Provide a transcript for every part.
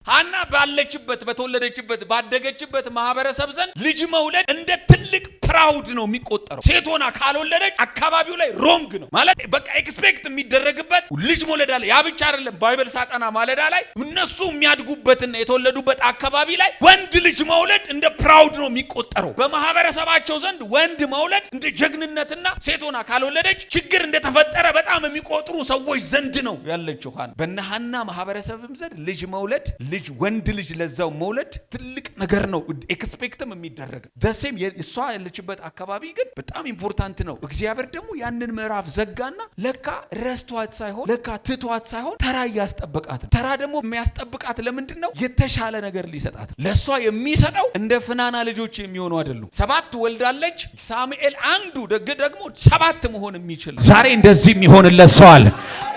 ሐና ባለችበት በተወለደችበት ባደገችበት ማህበረሰብ ዘንድ ልጅ መውለድ እንደ ትልቅ ፕራውድ ነው የሚቆጠረው። ሴት ሆና ካልወለደች አካባቢው ላይ ሮንግ ነው ማለት በቃ ኤክስፔክት የሚደረግበት ልጅ መውለድ አለ። ያ ብቻ አይደለም። ባይብል ሳጠና ማለዳ ላይ እነሱ የሚያድጉበትና የተወለዱበት አካባቢ ላይ ወንድ ልጅ መውለድ እንደ ፕራውድ ነው የሚቆጠረው። በማህበረሰባቸው ዘንድ ወንድ መውለድ እንደ ጀግንነትና ሴት ሆና ካልወለደች ችግር እንደተፈጠረ በጣም የሚቆጥሩ ሰዎች ዘንድ ነው ያለችው ሐና። በነሐና ማህበረሰብም ዘንድ ልጅ መውለድ ወንድ ልጅ ለዛው መውለድ ትልቅ ነገር ነው፣ ኤክስፔክትም የሚደረግ ደሴም እሷ ያለችበት አካባቢ ግን በጣም ኢምፖርታንት ነው። እግዚአብሔር ደግሞ ያንን ምዕራፍ ዘጋና ለካ ረስቷት ሳይሆን ለካ ትቷት ሳይሆን ተራ ያስጠብቃት። ተራ ደግሞ የሚያስጠብቃት ለምንድን ነው? የተሻለ ነገር ሊሰጣት። ለሷ የሚሰጠው እንደ ፍናና ልጆች የሚሆኑ አይደሉም። 7 ወልዳለች። ሳሙኤል አንዱ ደግሞ 7 መሆን የሚችል ዛሬ እንደዚህ የሚሆንለት ሰው አለ።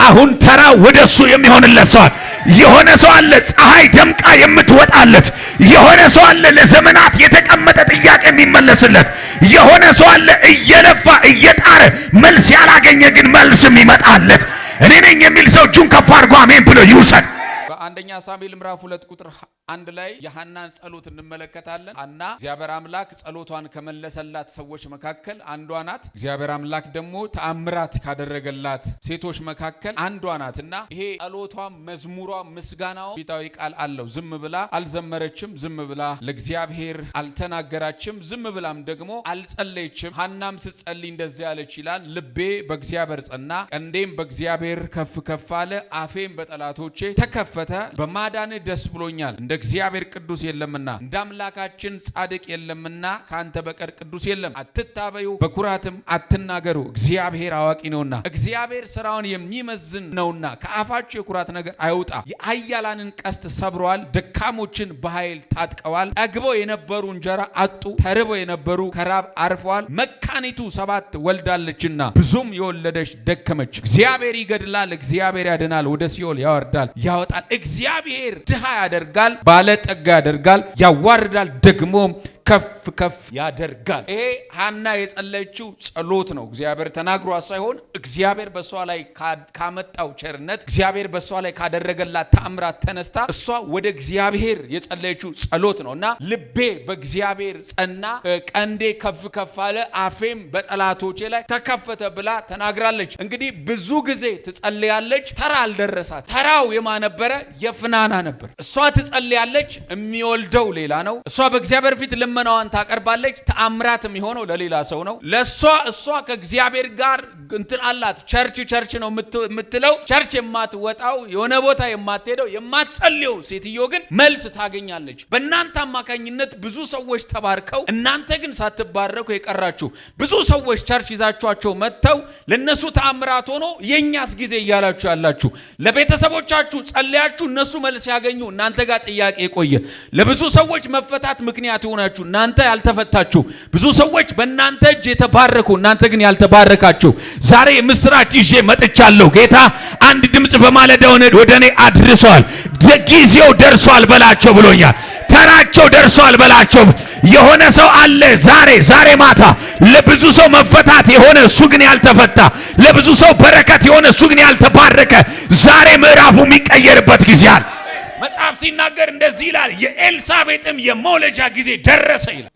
አሁን ተራ ወደሱ የሚሆንለት ሰው አለ። የሆነ ሰው አለ ፀሐይ ደምቃ የምትወጣለት። የሆነ ሰው አለ ለዘመናት የተቀመጠ ጥያቄ የሚመለስለት። የሆነ ሰው አለ እየለፋ እየጣረ መልስ ያላገኘ ግን መልስ የሚመጣለት። እኔ ነኝ የሚል ሰው እጁን ከፍ አድርጎ አሜን ብሎ ይውሰድ። በአንደኛ ሳሙኤል ምዕራፍ 2 ቁጥር 1 ላይ የሐናን ጸሎት እንመለከታለን። ሐና እግዚአብሔር አምላክ ጸሎቷን ከመለሰላት ሰዎች መካከል አንዷ ናት። እግዚአብሔር አምላክ ደግሞ ተአምራት ካደረገላት ሴቶች መካከል አንዷ ናትና ይሄ ጸሎቷ፣ መዝሙሯ፣ ምስጋናው ፊታዊ ቃል አለው። ዝም ብላ አልዘመረችም፣ ዝም ብላ ለእግዚአብሔር አልተናገራችም፣ ዝም ብላም ደግሞ አልጸለየችም። ሐናም ስትጸልይ እንደዚህ ያለች ይላል፣ ልቤ በእግዚአብሔር ጸና፣ ቀንዴም በእግዚአብሔር ከፍ ከፍ አለ፣ አፌም በጠላቶቼ ተከፈተ። በማዳን ደስ ብሎኛል። እንደ እግዚአብሔር ቅዱስ የለምና እንደ አምላካችን ጻድቅ የለምና ከአንተ በቀር ቅዱስ የለም። አትታበዩ፣ በኩራትም አትናገሩ፣ እግዚአብሔር አዋቂ ነውና፣ እግዚአብሔር ስራውን የሚመዝን ነውና ከአፋችሁ የኩራት ነገር አይውጣ። የኃያላንን ቀስት ሰብረዋል፣ ደካሞችን በኃይል ታጥቀዋል። ጠግበው የነበሩ እንጀራ አጡ፣ ተርበው የነበሩ ከራብ አርፈዋል። መካኒቱ 7 ወልዳለችና ብዙም የወለደች ደከመች። እግዚአብሔር ይገድላል፣ እግዚአብሔር ያድናል፣ ወደ ሲኦል ያወርዳል ያወጣል። እግዚአብሔር ድሃ ያደርጋል፣ ባለጠጋ ያደርጋል፣ ያዋርዳል፣ ደግሞ ከፍ ከፍ ያደርጋል። ይሄ ሐና የጸለየችው ጸሎት ነው። እግዚአብሔር ተናግሯት ሳይሆን እግዚአብሔር በሷ ላይ ካመጣው ቸርነት፣ እግዚአብሔር በሷ ላይ ካደረገላት ተአምራት ተነስታ እሷ ወደ እግዚአብሔር የጸለየችው ጸሎት ነውና ልቤ በእግዚአብሔር ጸና፣ ቀንዴ ከፍ ከፍ አለ፣ አፌም በጠላቶቼ ላይ ተከፈተ ብላ ተናግራለች። እንግዲህ ብዙ ጊዜ ትጸልያለች፣ ተራ አልደረሳት። ተራው የማነበረ የፍናና ነበር። እሷ ትጸልያለች፣ የሚወልደው ሌላ ነው። እሷ በእግዚአብሔር ፊት ልመናዋን ታቀርባለች። ተአምራት የሚሆነው ለሌላ ሰው ነው። እሷ ከእግዚአብሔር ጋር እንትን አላት። ቸርች ነው የምትለው። ቸርች የማትወጣው የሆነ ቦታ የማትሄደው የማትጸልየው ሴትዮ ግን መልስ ታገኛለች። በእናንተ አማካኝነት ብዙ ሰዎች ተባርከው እናንተ ግን ሳትባረኩ የቀራችሁ ብዙ ሰዎች ቸርች ይዛችኋቸው መጥተው ለነሱ ተአምራት ሆኖ የኛስ ጊዜ እያላችሁ ያላችሁ፣ ለቤተሰቦቻችሁ ጸልያችሁ እነሱ መልስ ያገኙ እናንተ ጋር ጥያቄ የቆየ፣ ለብዙ ሰዎች መፈታት ምክንያት ሆናችሁ እናንተ ያልተፈታችሁ፣ ብዙ ሰዎች በእናንተ እጅ የተባረኩ እናንተ ግን ያልተባረካችሁ ዛሬ ምስራች ይዤ መጥቻለሁ። ጌታ አንድ ድምጽ በማለዳው ወደ እኔ አድርሷል። ጊዜው ደርሷል በላቸው ብሎኛል። ተራቸው ደርሷል በላቸው። የሆነ ሰው አለ ዛሬ ማታ ለብዙ ሰው መፈታት የሆነ እሱ ግን ያልተፈታ፣ ለብዙ ሰው በረከት የሆነ እሱ ግን ያልተባረከ ዛሬ ምዕራፉ የሚቀየርበት ጊዜ አለ። መጽሐፍ ሲናገር እንደዚህ ይላል፣ የኤልሳቤጥም የመውለጃ ጊዜ ደረሰ ይላል።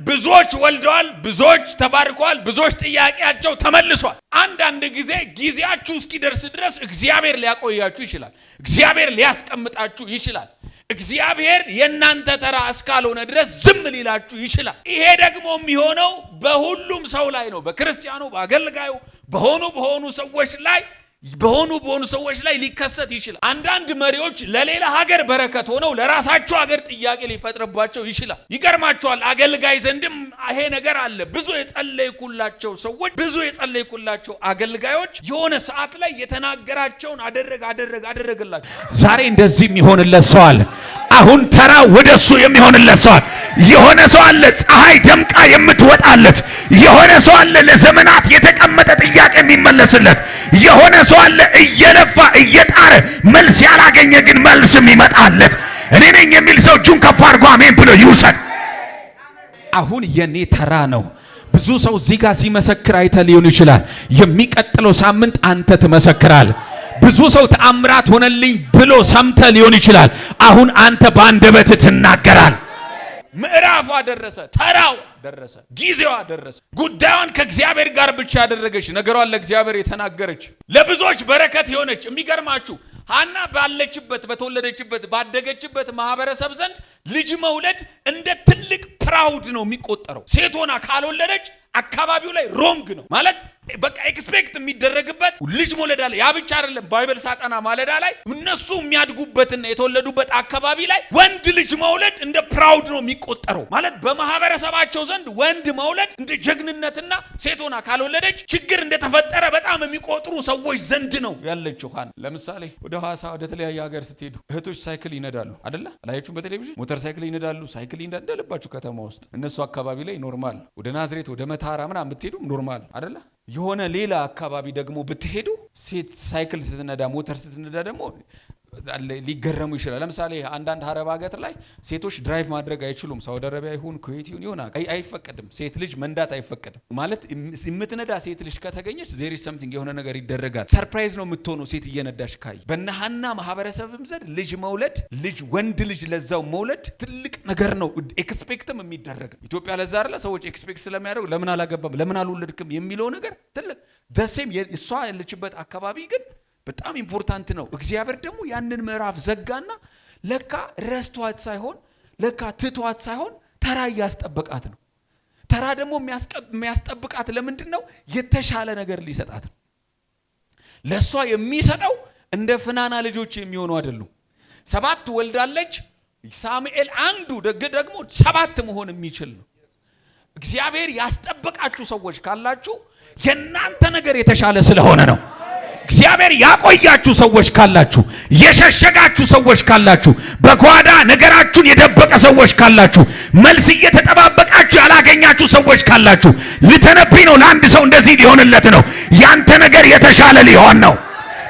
ብዙዎች ወልደዋል፣ ብዙዎች ተባርከዋል፣ ብዙዎች ጥያቄያቸው ተመልሷል። አንዳንድ ጊዜ ጊዜያችሁ እስኪደርስ ድረስ እግዚአብሔር ሊያቆያችሁ ይችላል። እግዚአብሔር ሊያስቀምጣችሁ ይችላል። እግዚአብሔር የእናንተ ተራ እስካልሆነ ድረስ ዝም ሊላችሁ ይችላል። ይሄ ደግሞ የሚሆነው በሁሉም ሰው ላይ ነው። በክርስቲያኑ፣ በአገልጋዩ፣ በሆኑ ሰዎች ላይ ሊከሰት ይችላል። አንዳንድ መሪዎች ለሌላ ሀገር በረከት ሆነው ለራሳቸው ሀገር ጥያቄ ሊፈጥርባቸው ይችላል። ይገርማቸዋል። አገልጋይ ዘንድም ይሄ ነገር አለ። ብዙ የጸለይኩላቸው ሰዎች፣ ብዙ የጸለይኩላቸው አገልጋዮች የሆነ ሰዓት ላይ የተናገራቸውን አደረገላቸው። ዛሬ እንደዚህ የሚሆንለት ሰው አለ። አሁን ተራ ወደሱ የሚሆንለት ሰው አለ። የሆነ ሰው አለ ፀሐይ ደምቃ የምትወጣለት። የሆነ ሰው አለ ለዘመናት የተቀመጠ ጥያቄ የሚመለስለት። የሆነ ሰው አለ እየለፋ እየጣረ መልስ ያላገኘ ግን መልስ የሚመጣለት። እኔ ነኝ የሚል ሰው እጁን ከፍ አድርጎ አሜን ብሎ ይውሰድ። አሁን የኔ ተራ ነው። ብዙ ሰው እዚህ ጋር ሲመሰክር አይተ ሊሆን ይችላል። የሚቀጥለው ሳምንት አንተ ትመሰክራለህ። ብዙ ሰው ተአምራት ሆነልኝ ብሎ ሰምተ ሊሆን ይችላል። አሁን አንተ በአንደበት ትናገራል። ምዕራፏ ደረሰ፣ ተራው ደረሰ፣ ጊዜዋ ደረሰ። ጉዳዩን ከእግዚአብሔር ጋር ብቻ ያደረገች፣ ነገሯን ለእግዚአብሔር የተናገረች፣ ለብዙዎች በረከት የሆነች። የሚገርማችሁ ሐና ባለችበት፣ በተወለደችበት፣ ባደገችበት ማህበረሰብ ዘንድ ልጅ መውለድ እንደ ትልቅ ፕራውድ ነው የሚቆጠረው። ሴት ሆና ካልወለደች አካባቢው ላይ ሮንግ ነው ማለት በቃ ኤክስፔክት የሚደረግበት ልጅ መውለድ አለ። ያ ብቻ አይደለም። ባይብል ሳጠና ማለዳ ላይ እነሱ የሚያድጉበትና የተወለዱበት አካባቢ ላይ ወንድ ልጅ መውለድ እንደ ፕራውድ ነው የሚቆጠረው። ማለት በማህበረሰባቸው ዘንድ ወንድ መውለድ እንደ ጀግንነትና ሴት ሆና ካልወለደች ችግር እንደተፈጠረ በጣም የሚቆጥሩ ሰዎች ዘንድ ነው ያለችው ሐና። ለምሳሌ ወደ ሐዋሳ ወደ ተለያየ ሀገር ስትሄዱ እህቶች ሳይክል ይነዳሉ አይደለ? አላያችሁም? በቴሌቪዥን ሞተር ሳይክል ይነዳሉ፣ ሳይክል ይነዳሉ እንደልባችሁ ከተማ ውስጥ። እነሱ አካባቢ ላይ ኖርማል። ወደ ናዝሬት ወደ መታራ ምናምን ብትሄዱ ኖርማል አይደለ? የሆነ ሌላ አካባቢ ደግሞ ብትሄዱ ሴት ሳይክል ስትነዳ ሞተር ስትነዳ ደግሞ ሊገረሙ ይችላል። ለምሳሌ አንዳንድ አረብ ሀገር ላይ ሴቶች ድራይቭ ማድረግ አይችሉም። ሳውዲ አረቢያ ይሁን ኩዌት ይሁን ይሆና አይፈቀድም። ሴት ልጅ መንዳት አይፈቀድም። ማለት የምትነዳ ሴት ልጅ ከተገኘች ዜር ኢዝ ሰምቲንግ የሆነ ነገር ይደረጋል። ሰርፕራይዝ ነው የምትሆነው ሴት እየነዳች ካይ። በነሐና ማህበረሰብም ዘንድ ልጅ መውለድ ወንድ ልጅ ለዛው መውለድ ትልቅ ነገር ነው። ኤክስፔክትም የሚደረግ ኢትዮጵያ ለዛ አይደለ ሰዎች ኤክስፔክት ስለሚያደርጉ ለምን አላገባም ለምን አልወለድክም የሚለው ነገር ትልቅ ደሴም እሷ ያለችበት አካባቢ ግን በጣም ኢምፖርታንት ነው። እግዚአብሔር ደግሞ ያንን ምዕራፍ ዘጋና ለካ ረስቷት ሳይሆን ለካ ትቷት ሳይሆን ተራ ያስጠበቃት ነው። ተራ ደግሞ የሚያስጠብቃት ለምንድን ነው? የተሻለ ነገር ሊሰጣት ነው። ለሷ የሚሰጠው እንደ ፍናና ልጆች የሚሆኑ አይደሉም። 7 ወልዳለች። ሳሙኤል አንዱ ደግሞ 7 መሆን የሚችል ነው። እግዚአብሔር ያስጠበቃችሁ ሰዎች ካላችሁ የናንተ ነገር የተሻለ ስለሆነ ነው። እግዚአብሔር ያቆያችሁ ሰዎች ካላችሁ፣ የሸሸጋችሁ ሰዎች ካላችሁ፣ በጓዳ ነገራችሁን የደበቀ ሰዎች ካላችሁ፣ መልስ እየተጠባበቃችሁ ያላገኛችሁ ሰዎች ካላችሁ ልተነብይ ነው። ለአንድ ሰው እንደዚህ ሊሆንለት ነው። ያንተ ነገር የተሻለ ሊሆን ነው።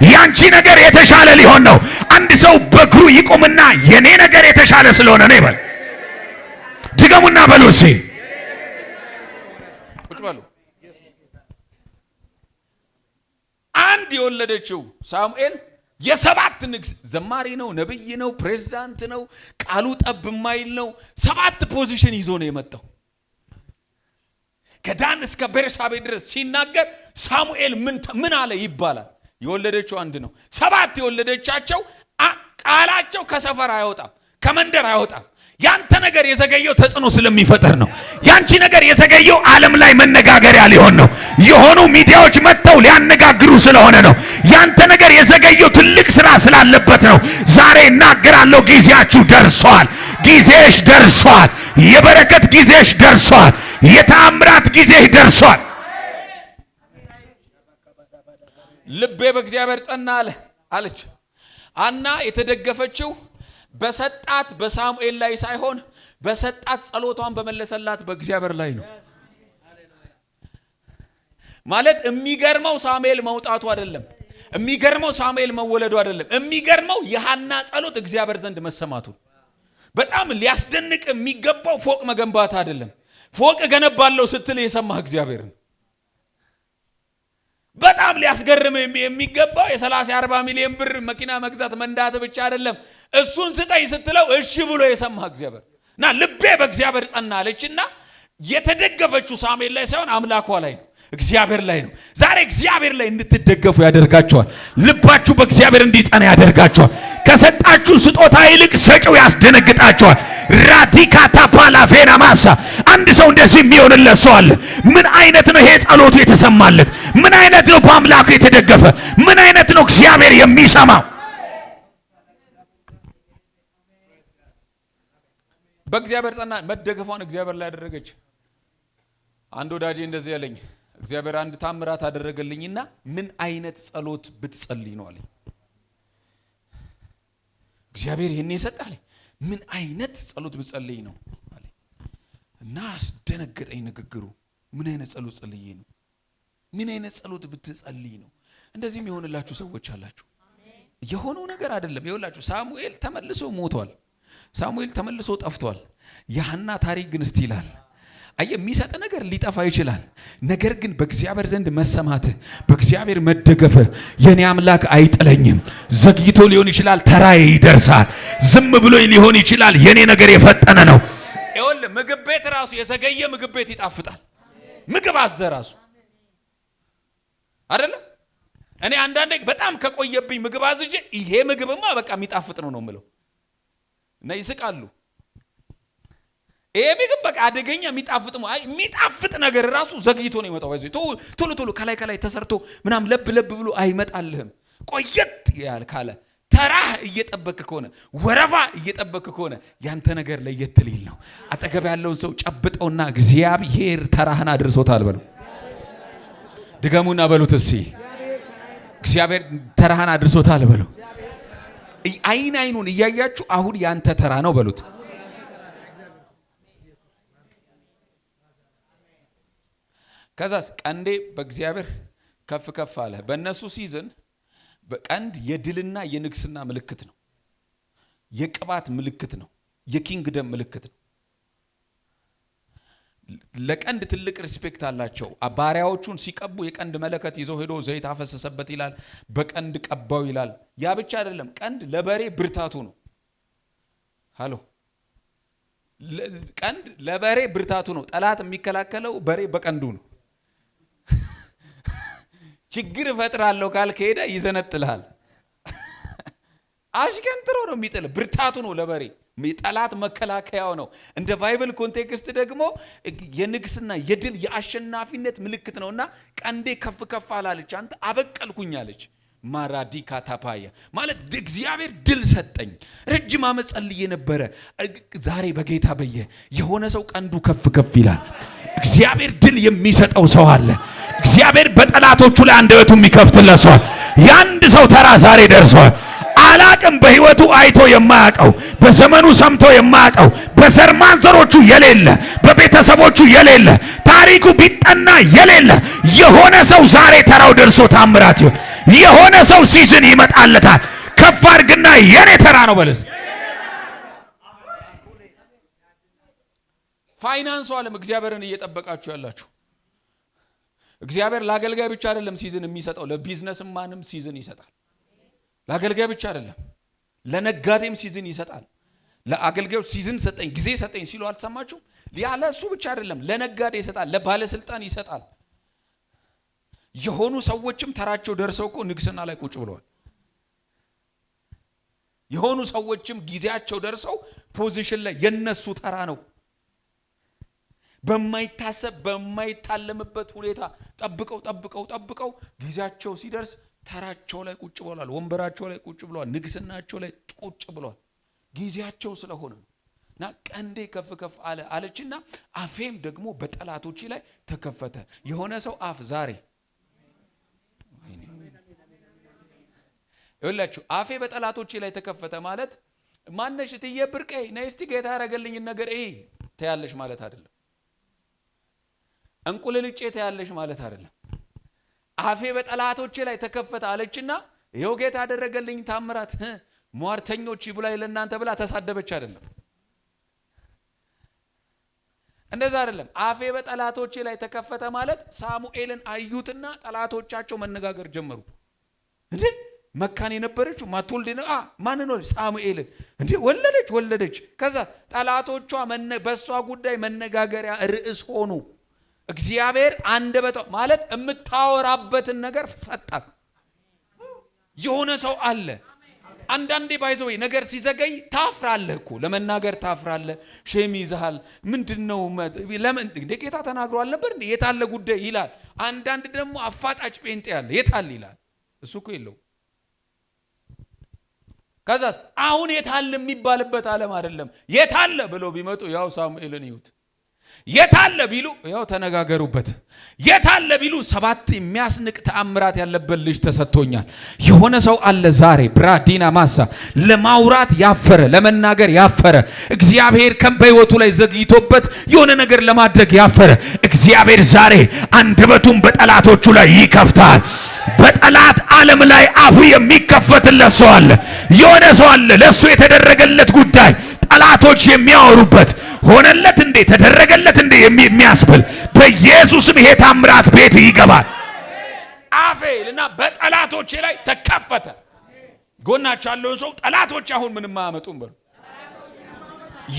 ያንቺ ነገር የተሻለ ሊሆን ነው። አንድ ሰው በእግሩ ይቆምና የኔ ነገር የተሻለ ስለሆነ ነው ይበል። ድገሙና በሉ እስኪ ቁጭ በሉ። አንድ የወለደችው ሳሙኤል የ7 ንግስ ዘማሪ ነው፣ ነብይ ነው፣ ፕሬዝዳንት ነው፣ ቃሉ ጠብ የማይል ነው። 7 ፖዚሽን ይዞ ነው የመጣው። ከዳን እስከ ቤርሳቤ ድረስ ሲናገር ሳሙኤል ምን አለ ይባላል። የወለደችው አንድ ነው። 7 የወለደቻቸው ቃላቸው ከሰፈር አይወጣም፣ ከመንደር አይወጣም። ያንተ ነገር የዘገየው ተጽዕኖ ስለሚፈጠር ነው። ያንቺ ነገር የዘገየው ዓለም ላይ መነጋገሪያ ሊሆን ነው። የሆኑ ሚዲያዎች መጥተው ሊያነጋግሩ ስለሆነ ነው። ያንተ ነገር የዘገየው ትልቅ ስራ ስላለበት ነው። ዛሬ እናገራለሁ፣ ጊዜያችሁ ደርሷል። ጊዜሽ ደርሷል። የበረከት ጊዜሽ ደርሷል። የተአምራት ጊዜሽ ደርሷል። ልቤ በእግዚአብሔር ጸና አለች ሐና። የተደገፈችው በሰጣት በሳሙኤል ላይ ሳይሆን በሰጣት ጸሎቷን በመለሰላት በእግዚአብሔር ላይ ነው። ማለት የሚገርመው ሳሙኤል መውጣቱ አይደለም፣ የሚገርመው ሳሙኤል መወለዱ አይደለም። የሚገርመው የሐና ጸሎት እግዚአብሔር ዘንድ መሰማቱ። በጣም ሊያስደንቅ የሚገባው ፎቅ መገንባት አይደለም። ፎቅ ገነባለሁ ስትል የሰማህ እግዚአብሔርን። በጣም ሊያስገርም የሚገባው የ30-40 ሚሊዮን ብር መኪና መግዛት መንዳት ብቻ አይደለም። እሱን ስጠኝ ስትለው እሺ ብሎ የሰማህ እግዚአብሔር እና ልቤ በእግዚአብሔር ጸና አለችና የተደገፈችው ሳሙኤል ላይ ሳይሆን አምላኳ ላይ ነው፣ እግዚአብሔር ላይ ነው። ዛሬ እግዚአብሔር ላይ እንድትደገፉ ያደርጋቸዋል። ልባችሁ በእግዚአብሔር እንዲጸና ያደርጋቸዋል። ከሰጣችሁ ስጦታ ይልቅ ሰጪው ያስደነግጣቸዋል። ራዲካታ ፓላፌና ማሳ አንድ ሰው እንደዚህ የሚሆንለት ሰው አለ። ምን አይነት ነው ይሄ ጸሎቱ የተሰማለት? ምን አይነት ነው በአምላኩ የተደገፈ? ምን አይነት ነው እግዚአብሔር የሚሰማው? በእግዚአብሔር ጸና። መደገፏን እግዚአብሔር ላይ ያደረገች። አንድ ወዳጄ እንደዚህ ያለኝ፣ እግዚአብሔር አንድ ታምራት አደረገልኝና ምን አይነት ጸሎት ብትጸልይ ነው አለኝ። እግዚአብሔር ይሄን ይሰጣል። ምን አይነት ጸሎት ብትጸልይ ነው አለኝ እና አስደነገጠኝ ንግግሩ። ምን አይነት ጸሎት ጸልዬ ነው? ምን አይነት ጸሎት ብትጸልይ ነው? እንደዚህም የሆነላችሁ ሰዎች አላችሁ። የሆነው ነገር አይደለም። ይኸውላችሁ ሳሙኤል ተመልሶ ሞቷል። ሳሙኤል ተመልሶ ጠፍቷል። የሐና ታሪክ ግን እስቲ ይላል የሚሰጥ ነገር ሊጠፋ ይችላል። ነገር ግን በእግዚአብሔር ዘንድ መሰማት፣ በእግዚአብሔር መደገፍ፣ የኔ አምላክ አይጥለኝም። ዘግይቶ ሊሆን ይችላል፣ ተራዬ ይደርሳል። ዝም ብሎ ሊሆን ይችላል፣ የኔ ነገር የፈጠነ ነው። ይኸውልህ ምግብ ቤት ራሱ የዘገየ ምግብ ቤት ይጣፍጣል። ምግብ አዘ ራሱ አይደለም። እኔ አንዳንዴ በጣም ከቆየብኝ ምግብ አዝጄ ይሄ ምግብማ በቃ የሚጣፍጥ ነው የምለው እና ይስቃሉ። ይሄ ምግብ በቃ አደገኛ የሚጣፍጥ ነገር ራሱ ዘግይቶ ነው የመጣው። ቶሎ ቶሎ ከላይ ተሰርቶ ምናም ለብ ብሎ አይመጣልህም። ቆየት ያል ካለ ተራህ እየጠበክ ከሆነ ወረፋ እየጠበክ ከሆነ ያንተ ነገር ለየት ሊል ነው። አጠገብ ያለውን ሰው ጨብጠውና እግዚአብሔር ተራህን አድርሶታል በለው። ድገሙና በሉት እስቲ እግዚአብሔር ተራህን አድርሶታል በለው። አይኑን እያያችሁ አሁን ያንተ ተራ ነው በሉት። ከዛስ ቀንዴ በእግዚአብሔር ከፍ አለ። በእነሱ ሲዝን በቀንድ የድልና የንግስና ምልክት ነው። የቅባት ምልክት ነው። የኪንግደም ምልክት ነው። ለቀንድ ትልቅ ሪስፔክት አላቸው። ባሪያዎቹን ሲቀቡ የቀንድ መለከት ይዘው ሄዶ ዘይት አፈሰሰበት ይላል። በቀንድ ቀባው ይላል። ያ ብቻ አይደለም፣ ቀንድ ለበሬ ብርታቱ ነው። ሃሎ ቀንድ ለበሬ ብርታቱ ነው። ጠላት የሚከላከለው በሬ በቀንዱ ነው። ችግር እፈጥራለሁ ካልከሄደ ይዘነጥልሃል። አሽከንትሮ ነው የሚጥል። ብርታቱ ነው ለበሬ። ጠላት መከላከያው ነው። እንደ ባይብል ኮንቴክስት ደግሞ የንግስና የድል የአሸናፊነት ምልክት ነውና ቀንዴ ከፍ አላለች፣ አንተ አበቀልኩኝ አለች። ማራዲካ ታፓያ ማለት እግዚአብሔር ድል ሰጠኝ። ረጅም ዓመት ጸልዬ ነበረ። ዛሬ በጌታ የሆነ ሰው ቀንዱ ከፍ ይላል። እግዚአብሔር ድል የሚሰጠው ሰው አለ። እግዚአብሔር በጠላቶቹ ላይ አንደበቱ የሚከፍትለት ሰው። ያንድ ሰው ተራ ዛሬ ደርሷል። አላቅም በህይወቱ አይቶ የማያቀው በዘመኑ ሰምቶ የማያቀው በዘር ማንዘሮቹ የሌለ በቤተሰቦቹ የሌለ ታሪኩ ቢጠና የሌለ የሆነ ሰው ዛሬ ተራው ደርሶ ታምራት ይሁን። የሆነ ሰው ሲዝን ይመጣለታል። ከፍ አድርግና የኔ ተራ ነው በለስ። ፋይናንሱ ዓለም እግዚአብሔርን እየጠበቃችሁ ያላችሁ እግዚአብሔር ለአገልጋይ ብቻ አይደለም ሲዝን የሚሰጠው፣ ለቢዝነስም ማንም ሲዝን ይሰጣል። ለአገልጋይ ብቻ አይደለም፣ ለነጋዴም ሲዝን ይሰጣል። ለአገልጋዮች ሲዝን ሰጠኝ ጊዜ ሰጠኝ ሲሉ አልሰማችሁ? ያለ እሱ ብቻ አይደለም፣ ለነጋዴ ይሰጣል፣ ለባለስልጣን ይሰጣል። የሆኑ ሰዎችም ተራቸው ደርሰው እኮ ንግስና ላይ ቁጭ ብለዋል። የሆኑ ሰዎችም ጊዜያቸው ደርሰው ፖዚሽን ላይ የነሱ ተራ ነው። በማይታሰብ በማይታለምበት ሁኔታ ጠብቀው ጊዜያቸው ሲደርስ ተራቸው ላይ ቁጭ ብለዋል። ወንበራቸው ላይ ቁጭ ብለዋል። ንግስናቸው ላይ ቁጭ ብለዋል። ጊዜያቸው ስለሆነ እና ቀንዴ ከፍ አለችና አፌም ደግሞ በጠላቶቼ ላይ ተከፈተ። የሆነ ሰው አፍ ዛሬ ይኸውላችሁ አፌ በጠላቶቼ ላይ ተከፈተ ማለት ማነሽ እትዬ ብርቄ ነይ እስቲ ጌታ ያደረገልኝ ነገር ተያለሽ ማለት አይደለም። እንቁልልጬ ተያለሽ ማለት አይደለም። አፌ በጠላቶቼ ላይ ተከፈተ አለችና ይሄው ጌታ ያደረገልኝ ታምራት ሟርተኞች ይብላኝ ለእናንተ ብላ ተሳደበች አይደለም። እንደዛ አይደለም። አፌ በጠላቶቼ ላይ ተከፈተ ማለት ሳሙኤልን አዩትና ጠላቶቻቸው መነጋገር ጀመሩ። እንዴ መካን የነበረችው ማትወልድ ነው ማን ነው? ሳሙኤልን እንዴ ወለደች። ከዛ ጠላቶቿ በሷ ጉዳይ መነጋገሪያ ርዕስ ሆኑ። እግዚአብሔር አንደበቷ ማለት የምታወራበትን ነገር ሰጣት። የሆነ ሰው አለ አንዳንዴ ባይዘው ነገር ሲዘገይ ታፍራለህ እኮ ለመናገር ታፍራለህ። ሼም ይዘሃል። ምንድነው ለምን እንደ ጌታ ተናግሯል ነበር እንዴ የታለ ጉዳይ ይላል። አንዳንድ ደግሞ አፋጣጭ ጴንጤ ያለ የታል ይላል። እሱ እኮ የለው። ከዛስ አሁን የታለ የሚባልበት ዓለም አይደለም። የታለ ብለው ቢመጡ ያው ሳሙኤልን ይሁት የታለ ቢሉ ያው ተነጋገሩበት። የታለ ቢሉ 7 የሚያስንቅ ተአምራት ያለበት ልጅ ተሰጥቶኛል። የሆነ ሰው አለ ዛሬ ብራዲና ማሳ ለማውራት ያፈረ ለመናገር ያፈረ እግዚአብሔር በሕይወቱ ላይ ዘግይቶበት የሆነ ነገር ለማድረግ ያፈረ እግዚአብሔር ዛሬ አንደበቱን በጠላቶቹ ላይ ይከፍታል። በጠላት ዓለም ላይ አፉ የሚከፈትለት ሰው አለ። የሆነ ሰው አለ ለሱ የተደረገለት ጉዳይ ጠላቶች የሚያወሩበት ሆነለት እንዴ ተደረገለት እንዴ የሚያስብል በኢየሱስም ይሄ ታምራት ቤት ይገባል። አፌልና በጠላቶቼ ላይ ተከፈተ። ጎናቸው ያለውን ሰው ጠላቶች አሁን ምንም አያመጡም በሉ።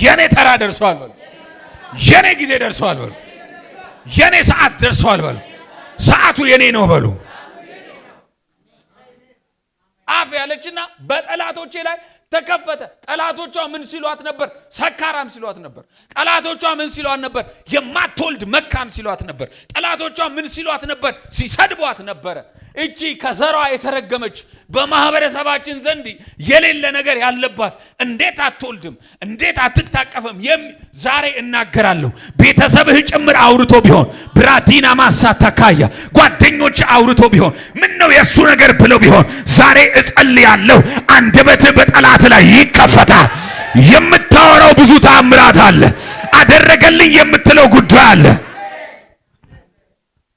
የኔ ተራ ደርሷል በሉ። የኔ ጊዜ ደርሷል በሉ። የኔ ሰዓት ደርሷል በሉ። ሰዓቱ የኔ ነው በሉ። አፍ ያለችና በጠላቶቼ ላይ ተከፈተ። ጠላቶቿ ምን ሲሏት ነበር? ሰካራም ሲሏት ነበር። ጠላቶቿ ምን ሲሏት ነበር? የማትወልድ መካን ሲሏት ነበር። ጠላቶቿ ምን ሲሏት ነበር? ሲሰድቧት ነበር። እቺ ከዘሯ የተረገመች በማህበረሰባችን ዘንድ የሌለ ነገር ያለባት እንዴት አትወልድም? እንዴት አትታቀፍም? ዛሬ እናገራለሁ። ቤተሰብህ ጭምር አውርቶ ቢሆን ብራዲና ማሳታካያ ጓደኞች አውርቶ ቢሆን ምን ነው የሱ ነገር ብለው ቢሆን ዛሬ እጸልያለሁ። አንደበትህ በጠላት ላይ ይከፈታል። የምታወራው ብዙ ተአምራት አለ። አደረገልኝ የምትለው ጉዳይ አለ።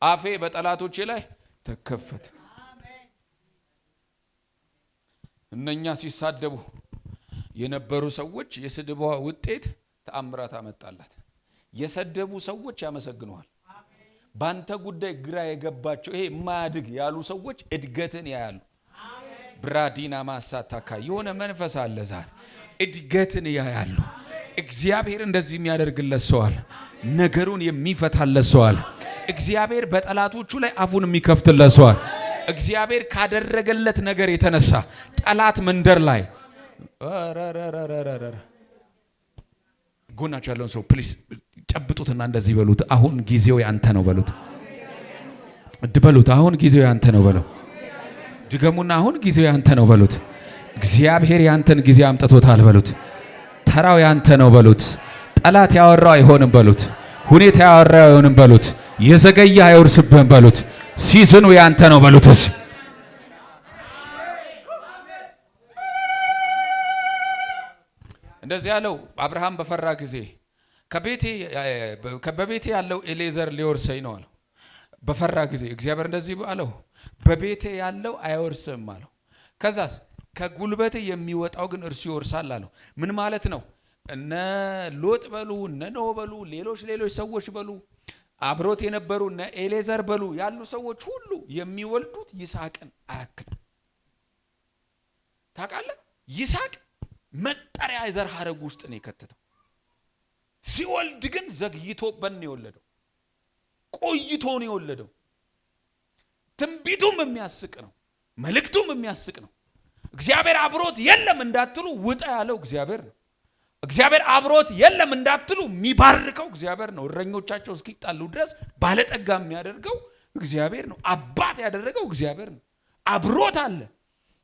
አፌ በጠላቶቼ ላይ ተከፈተ። እነኛ ሲሳደቡ የነበሩ ሰዎች የስድቧ ውጤት ተአምራት አመጣላት። የሰደቡ ሰዎች ያመሰግነዋል። ባንተ ጉዳይ ግራ የገባቸው ይሄ ማያድግ ያሉ ሰዎች እድገትን ያያሉ። ብራዲና ማሳታካ የሆነ መንፈስ አለ ዛሬ እድገትን ያያሉ። እግዚአብሔር እንደዚህ የሚያደርግለት ሰው አለ። ነገሩን የሚፈታለት ሰው አለ። እግዚአብሔር በጠላቶቹ ላይ አፉን የሚከፍትለት ሰው አለ። እግዚአብሔር ካደረገለት ነገር የተነሳ ጠላት መንደር ላይ ጎናቸው ያለውን ሰው ፕሊስ ጨብጡትና እንደዚህ በሉት፣ አሁን ጊዜው ያንተ ነው በሉት። በሉት አሁን ጊዜው ያንተ ነው በሉት። ድገሙና አሁን ጊዜው ያንተ ነው በሉት። እግዚአብሔር ያንተን ጊዜ አምጥቶታል በሉት። ተራው ያንተ ነው በሉት። ጠላት ያወራው አይሆንም በሉት። ሁኔታ ያወራው አይሆንም በሉት። የዘገየ አይወርስብህም በሉት። ሲዝኑ ያንተ ነው በሉትስ። እንደዚህ ያለው አብርሃም በፈራ ጊዜ በቤቴ ያለው ኤሌዘር ሊወርሰኝ ነው አለው። በፈራ ጊዜ እግዚአብሔር እንደዚህ አለው፣ በቤቴ ያለው አይወርስም አለው። ከዛስ ከጉልበት የሚወጣው ግን እርሱ ይወርሳል አለው። ምን ማለት ነው? እነ ሎጥ በሉ እነ ኖህ በሉ ሌሎች ሰዎች በሉ አብሮት የነበሩ እነ ኤሌዘር በሉ ያሉ ሰዎች ሁሉ የሚወልዱት ይስሐቅን አያክልም። ታውቃለህ? ይስሐቅ መጠሪያ የዘር ሐረግ ውስጥ ነው የከተተው። ሲወልድ ግን ዘግይቶበት ነው የወለደው። ቆይቶ ነው የወለደው። ትንቢቱም የሚያስቅ ነው፣ መልእክቱም የሚያስቅ ነው። እግዚአብሔር አብሮት የለም እንዳትሉ ውጣ ያለው እግዚአብሔር ነው። እግዚአብሔር አብሮት የለም እንዳትሉ የሚባርከው እግዚአብሔር ነው። እረኞቻቸው እስኪጣሉ ድረስ ባለጠጋ የሚያደርገው እግዚአብሔር ነው። አባት ያደረገው እግዚአብሔር ነው። አብሮት አለ።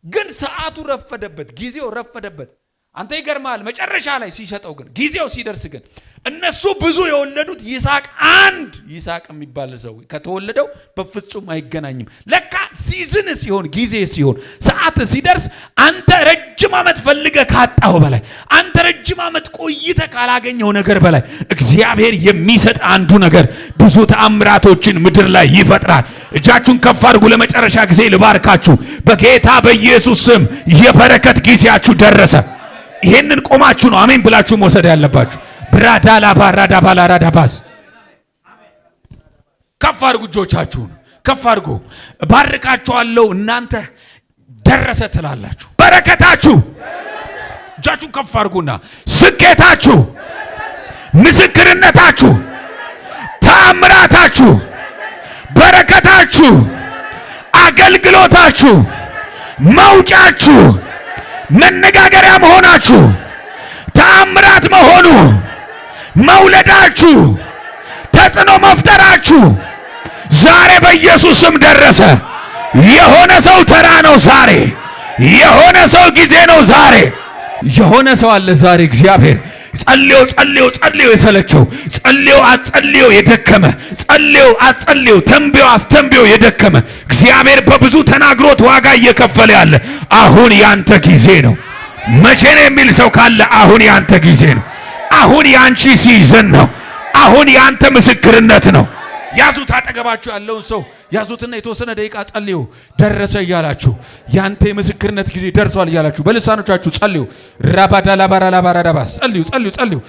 ግን ሰዓቱ ረፈደበት፣ ጊዜው ረፈደበት። አንተ ይገርማል። መጨረሻ ላይ ሲሰጠው ግን ጊዜው ሲደርስ ግን እነሱ ብዙ የወለዱት ይስሐቅ የሚባል ሰው ከተወለደው በፍጹም አይገናኝም። ለካ ሲዝን ሲሆን ጊዜ ሲሆን ሰዓት ሲደርስ አንተ ረጅም ዓመት ፈልገህ ካጣው በላይ አንተ ረጅም ዓመት ቆይተህ ካላገኘው ነገር በላይ እግዚአብሔር የሚሰጥ አንዱ ነገር ብዙ ተአምራቶችን ምድር ላይ ይፈጥራል። እጃችሁን ከፍ አድርጉ። ለመጨረሻ ጊዜ ልባርካችሁ። በጌታ በኢየሱስ ስም የበረከት ጊዜያችሁ ደረሰ። ይሄንን ቆማችሁ ነው አሜን ብላችሁ መውሰድ ያለባችሁ። ብራዳላ ባራዳ ባላራዳ ባስ ከፍ አድርጉ። እጆቻችሁን ከፍ አድርጉ። ባርካችኋለሁ። እናንተ ደረሰ ትላላችሁ። በረከታችሁ እጃችሁን ከፍ አድርጉና ስኬታችሁ፣ ምስክርነታችሁ፣ ተአምራታችሁ፣ በረከታችሁ፣ አገልግሎታችሁ፣ መውጫችሁ፣ መነጋገሪያ መሆናችሁ፣ ተአምራት መሆኑ፣ መውለዳችሁ፣ ተጽዕኖ መፍጠራችሁ ዛሬ በኢየሱስ ስም ደረሰ። የሆነ ሰው ተራ ነው ዛሬ። የሆነ ሰው ጊዜ ነው ዛሬ። የሆነ ሰው አለ ዛሬ እግዚአብሔር ጸልዮ የሰለቸው፣ ጸልዮ የደከመ፣ ጸልዮ ተንብዮ የደከመ እግዚአብሔር በብዙ ተናግሮት ዋጋ እየከፈለ ያለ አሁን ያንተ ጊዜ ነው። መቼ ነው የሚል ሰው ካለ አሁን ያንተ ጊዜ ነው። አሁን ያንቺ ሲዝን ነው። አሁን ያንተ ምስክርነት ነው። ያዙት። አጠገባችሁ ያለውን ሰው ያዙትና የተወሰነ ደቂቃ ጸልዩ። ደረሰ እያላችሁ ያንተ የምስክርነት ጊዜ ደርሷል እያላችሁ በልሳኖቻችሁ ጸልዩ። ራባዳላባራላባራዳባስ ጸልዩ።